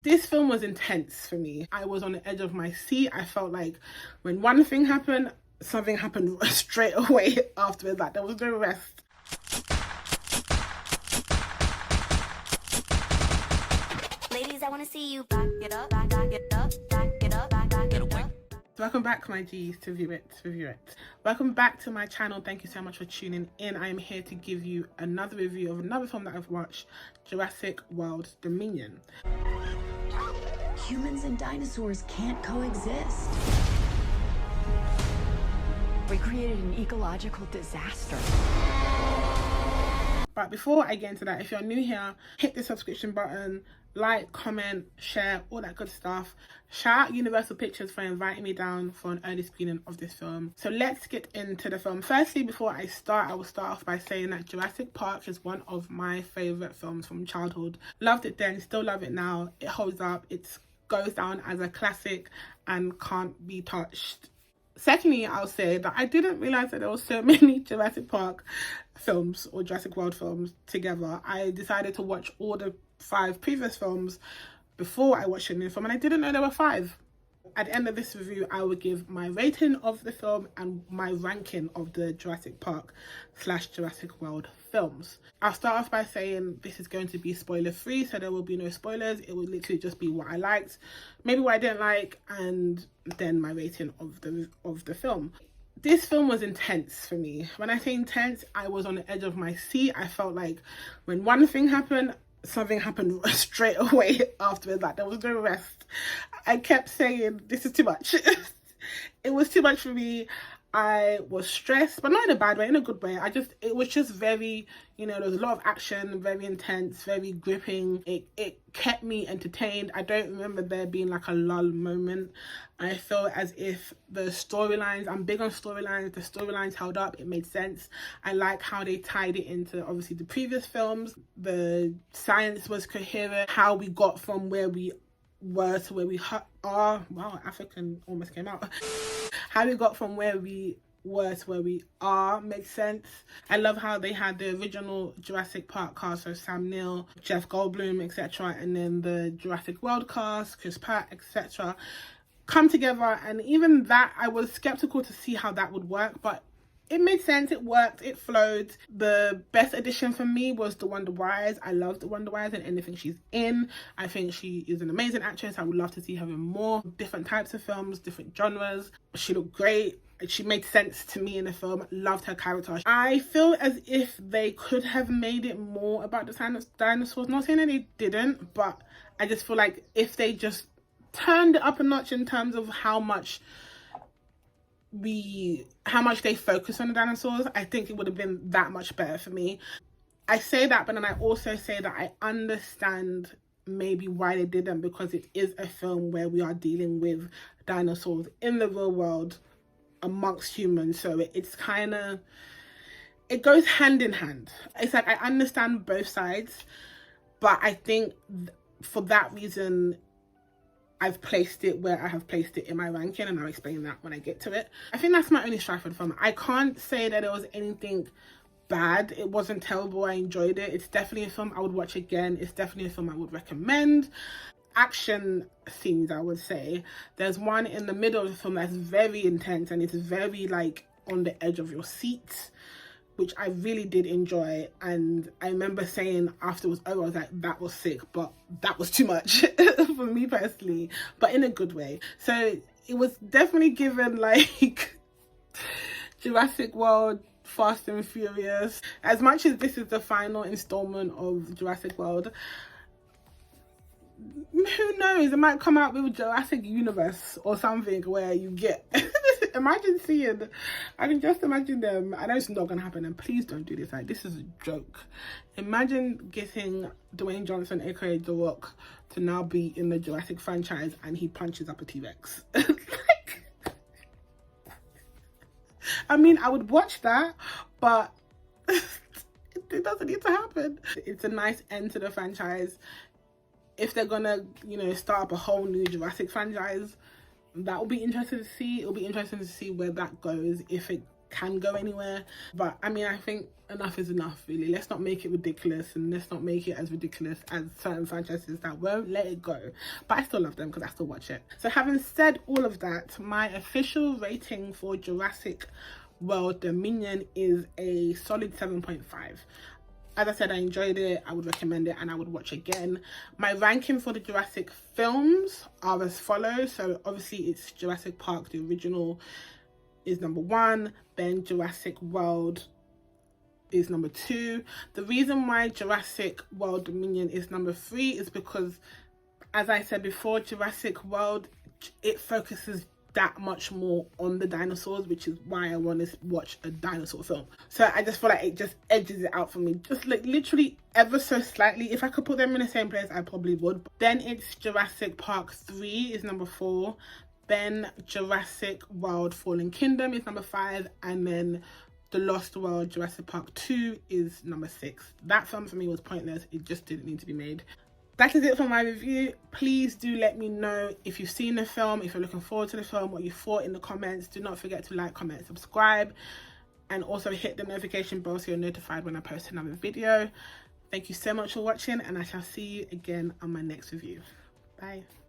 This film was intense for me. I was on the edge of my seat. I felt like when one thing happened, something happened straight away afterwards. Like there was no rest. Ladies, I want to see you back it up, back it up, back it up, back it up. Welcome back, my G's, to View It. Welcome back to my channel. Thank you so much for tuning in. I am here to give you another review of another film that I've watched, Jurassic World Dominion. Humans and dinosaurs can't coexist. We created an ecological disaster. But before I get into that, if you're new here, hit the subscription button, like, comment, share, all that good stuff. Shout out Universal Pictures for inviting me down for an early screening of this film. So let's get into the film. Firstly, before I start, I will start off by saying that Jurassic Park is one of my favourite films from childhood. Loved it then, still love it now. It holds up, it goes down as a classic and can't be touched. Secondly, I'll say that I didn't realise that there were so many Jurassic Park films or Jurassic World films together. I decided to watch all the 5 previous films before I watched the new film, and I didn't know there were 5. At the end of this review, I will give my rating of the film and my ranking of the Jurassic Park / Jurassic World films. I'll start off by saying this is going to be spoiler free, so there will be no spoilers. It will literally just be what I liked, maybe what I didn't like, and then my rating of the film. This film was intense for me. When I say intense, I was on the edge of my seat. I felt like when one thing happened, something happened straight away afterwards. Like there was no rest. I kept saying, this is too much. It was too much for me. I was stressed, but not in a bad way, in a good way. It was just very, there was a lot of action, very intense, very gripping. It kept me entertained. I don't remember there being like a lull moment. I felt as if the storylines, I'm big on storylines, the storylines held up, it made sense. I like how they tied it into obviously the previous films. The science was coherent, how we got from where we were to where we are. Wow, African almost came out. How we got from where we were to where we are makes sense. I love how they had the original Jurassic Park cast, so Sam Neill, Jeff Goldblum, etc., and then the Jurassic World cast, Chris Pratt, etc., come together. And even that, I was skeptical to see how that would work, but it made sense, it worked, it flowed. The best addition for me was the Wonder Wise. I love the Wonder Wise and anything she's in. I think she is an amazing actress. I would love to see her in more different types of films, different genres. She looked great. She made sense to me in the film. Loved her character. I feel as if they could have made it more about the dinosaurs. Not saying that they didn't, but I just feel like if they just turned it up a notch in terms of how much they focus on the dinosaurs, I think it would have been that much better for me. I say that, but then I also say that I understand maybe why they didn't, because it is a film where we are dealing with dinosaurs in the real world amongst humans, so it's kind of, it goes hand in hand. It's like I understand both sides, but I think for that reason I've placed it where I have placed it in my ranking, and I'll explain that when I get to it. I think that's my only strife for the film. I can't say that there was anything bad. It wasn't terrible. I enjoyed it. It's definitely a film I would watch again. It's definitely a film I would recommend. Action scenes, I would say. There's one in the middle of the film that's very intense, and it's very like on the edge of your seat, which I really did enjoy. And I remember saying afterwards, oh, I was like, that was sick, but that was too much for me personally, but in a good way. So it was definitely given like Jurassic World, Fast and Furious. As much as this is the final installment of Jurassic World, who knows, it might come out with Jurassic Universe or something where you get imagine seeing, I can just imagine them. I know it's not gonna happen, and please don't do this, like this is a joke. Imagine getting Dwayne Johnson, aka The Rock, to now be in the Jurassic franchise and he punches up a T-Rex. Like, I mean, I would watch that, but it doesn't need to happen. It's a nice end to the franchise. If they're gonna, start up a whole new Jurassic franchise, that will be interesting to see. It'll be interesting to see where that goes, if it can go anywhere. But I mean, I think enough is enough, really. Let's not make it ridiculous, and let's not make it as ridiculous as certain franchises that won't let it go. But I still love them because I still watch it. So having said all of that, my official rating for Jurassic World Dominion is a solid 7.5. As I said, I enjoyed it, I would recommend it, and I would watch again. My ranking for the Jurassic films are as follows. So obviously it's Jurassic Park, the original, is number 1. Then Jurassic World is number 2. The reason why Jurassic World Dominion is number 3 is because, as I said before, Jurassic World, it focuses that much more on the dinosaurs, which is why I want to watch a dinosaur film. So I just feel like it just edges it out for me, just like literally ever so slightly. If I could put them in the same place, I probably would. Then it's Jurassic Park 3 is number 4. Then Jurassic World Fallen Kingdom is number 5, and then The Lost World Jurassic Park 2 is number 6. That film for me was pointless. It just didn't need to be made. That is it for my review. Please do let me know if you've seen the film, if you're looking forward to the film, what you thought in the comments. Do not forget to like, comment, subscribe, and also hit the notification bell so you're notified when I post another video. Thank you so much for watching, and I shall see you again on my next review. Bye.